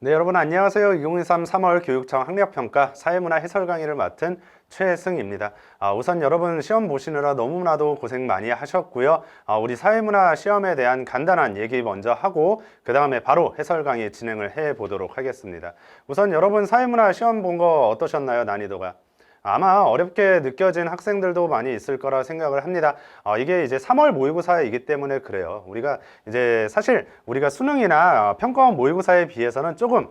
네, 여러분 안녕하세요. 2023 3월 교육청 학력평가 사회문화 해설 강의를 맡은 최승입니다. 우선 여러분 시험 보시느라 너무나도 고생 많이 하셨고요. 우리 사회문화 시험에 대한 간단한 얘기 먼저 하고 그 다음에 바로 해설 강의 진행을 해 보도록 하겠습니다. 우선 여러분 사회문화 시험 본 거 어떠셨나요? 난이도가? 아마 어렵게 느껴진 학생들도 많이 있을 거라 생각을 합니다. 이게 이제 3월 모의고사이기 때문에 그래요. 우리가 이제 사실 우리가 수능이나 평가원 모의고사에 비해서는 조금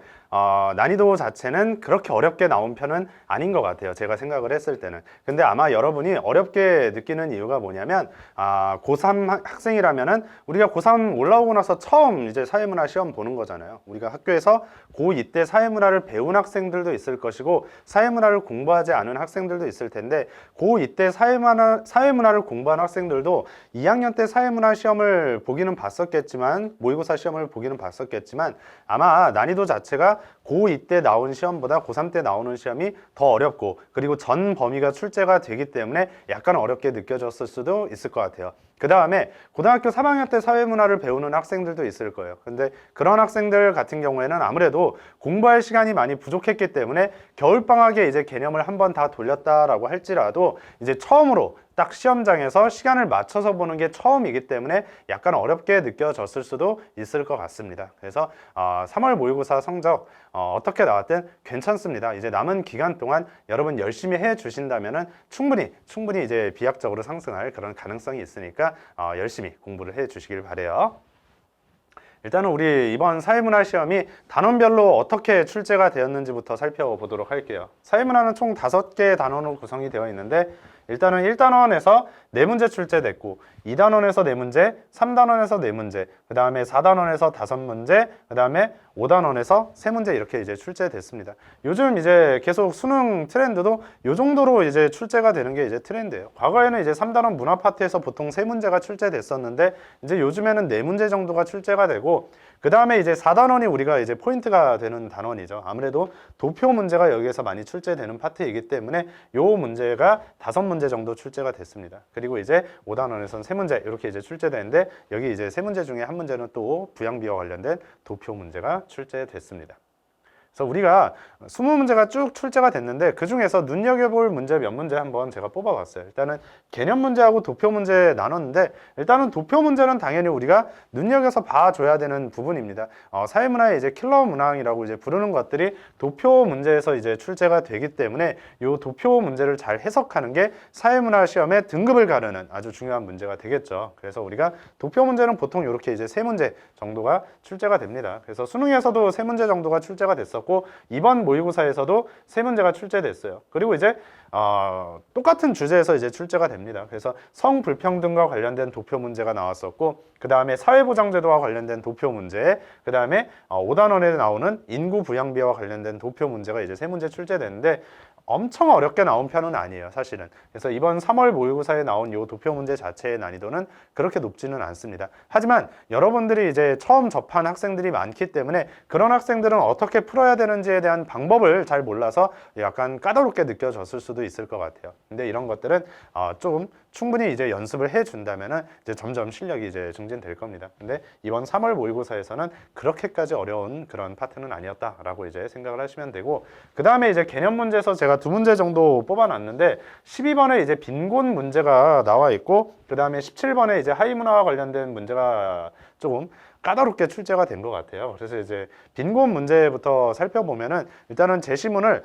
난이도 자체는 그렇게 어렵게 나온 편은 아닌 것 같아요. 제가 생각을 했을 때는. 근데 아마 여러분이 어렵게 느끼는 이유가 뭐냐면 고3 학생이라면은 우리가 고3 올라오고 나서 처음 이제 사회문화 시험 보는 거잖아요. 우리가 학교에서 고2 때 사회문화를 배운 학생들도 있을 것이고 사회문화를 공부하지 않은 학생들도 있을 텐데 고2 때 사회문화를 공부한 학생들도 2학년 때 사회문화 시험을 보기는 봤었겠지만 모의고사 시험을 보기는 봤었겠지만 아마 난이도 자체가 고2 때 나온 시험보다 고3 때 나오는 시험이 더 어렵고 그리고 전 범위가 출제가 되기 때문에 약간 어렵게 느껴졌을 수도 있을 것 같아요. 그 다음에 고등학교 3학년 때 사회문화를 배우는 학생들도 있을 거예요. 근데 그런 학생들 같은 경우에는 아무래도 공부할 시간이 많이 부족했기 때문에 겨울방학에 이제 개념을 한번 다 돌렸다라고 할지라도 이제 처음으로 딱 시험장에서 시간을 맞춰서 보는 게 처음이기 때문에 약간 어렵게 느껴졌을 수도 있을 것 같습니다. 그래서 3월 모의고사 성적 어떻게 나왔든 괜찮습니다. 이제 남은 기간 동안 여러분 열심히 해 주신다면은 충분히 이제 비약적으로 상승할 그런 가능성이 있으니까 열심히 공부를 해 주시길 바래요. 일단은 우리 이번 사회문화 시험이 단원별로 어떻게 출제가 되었는지부터 살펴보도록 할게요. 사회문화는 총 5개의 단원으로 구성이 되어 있는데 일단은 1단원에서 4문제 출제됐고 2단원에서 4문제, 3단원에서 4문제, 그 다음에 4단원에서 5문제, 그 다음에 5단원에서 3문제 이렇게 이제 출제됐습니다. 요즘 이제 계속 수능 트렌드도 요 정도로 이제 출제가 되는 게 이제 트렌드예요. 과거에는 이제 3단원 문화 파트에서 보통 3문제가 출제됐었는데 이제 요즘에는 4문제 정도가 출제가 되고 그 다음에 이제 4단원이 우리가 이제 포인트가 되는 단원이죠. 아무래도 도표 문제가 여기에서 많이 출제되는 파트이기 때문에 요 문제가 5문제 정도 출제가 됐습니다. 그리고 이제 5단원에서는 3문제 이렇게 이제 출제되는데 여기 이제 3문제 중에 한 문제는 또 부양비와 관련된 도표 문제가 출제됐습니다. 그래서 우리가 20문제가 쭉 출제가 됐는데 그 중에서 눈여겨볼 문제 몇 문제 한번 제가 뽑아봤어요. 일단은 개념 문제하고 도표 문제 나눴는데 일단은 도표 문제는 당연히 우리가 눈여겨서 봐줘야 되는 부분입니다. 사회문화의 이제 킬러 문항이라고 이제 부르는 것들이 도표 문제에서 이제 출제가 되기 때문에 이 도표 문제를 잘 해석하는 게 사회문화 시험의 등급을 가르는 아주 중요한 문제가 되겠죠. 그래서 우리가 도표 문제는 보통 이렇게 이제 3문제 정도가 출제가 됩니다. 그래서 수능에서도 3문제 정도가 출제가 됐었고 이번 모의고사에서도 3문제가 출제됐어요. 그리고 이제 똑같은 주제에서 이제 출제가 됩니다. 그래서 성불평등과 관련된 도표 문제가 나왔었고 그 다음에 사회보장제도와 관련된 도표 문제, 그 다음에 5단원에 나오는 인구부양비와 관련된 도표 문제가 이제 3문제 출제됐는데 엄청 어렵게 나온 편은 아니에요, 사실은. 그래서 이번 3월 모의고사에 나온 이 도표 문제 자체의 난이도는 그렇게 높지는 않습니다. 하지만 여러분들이 이제 처음 접한 학생들이 많기 때문에 그런 학생들은 어떻게 풀어야 되는지에 대한 방법을 잘 몰라서 약간 까다롭게 느껴졌을 수도 있을 것 같아요. 근데 이런 것들은 좀 충분히 이제 연습을 해준다면은 이제 점점 실력이 이제 증진될 겁니다. 근데 이번 3월 모의고사에서는 그렇게까지 어려운 그런 파트는 아니었다라고 이제 생각을 하시면 되고 그 다음에 이제 개념 문제에서 제가 2문제 정도 뽑아놨는데 12번에 이제 빈곤 문제가 나와 있고 그 다음에 17번에 이제 하위문화와 관련된 문제가 조금 까다롭게 출제가 된 것 같아요. 그래서 이제 빈곤 문제부터 살펴보면은 일단은 제시문을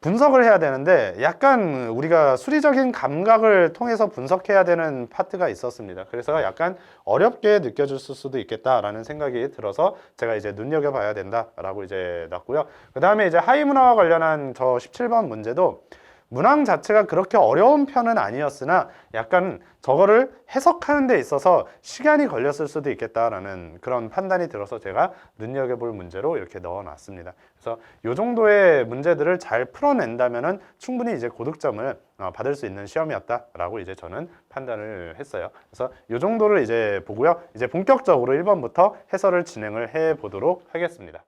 분석을 해야 되는데 약간 우리가 수리적인 감각을 통해서 분석해야 되는 파트가 있었습니다. 그래서 약간 어렵게 느껴졌을 수도 있겠다라는 생각이 들어서 제가 이제 눈여겨봐야 된다라고 이제 놨고요. 그 다음에 이제 하위문화와 관련한 저 17번 문제도 문항 자체가 그렇게 어려운 편은 아니었으나 약간 저거를 해석하는 데 있어서 시간이 걸렸을 수도 있겠다라는 그런 판단이 들어서 제가 눈여겨볼 문제로 이렇게 넣어놨습니다. 그래서 이 정도의 문제들을 잘 풀어낸다면은 충분히 이제 고득점을 받을 수 있는 시험이었다라고 이제 저는 판단을 했어요. 그래서 이 정도를 이제 보고요. 이제 본격적으로 1번부터 해설을 진행을 해 보도록 하겠습니다.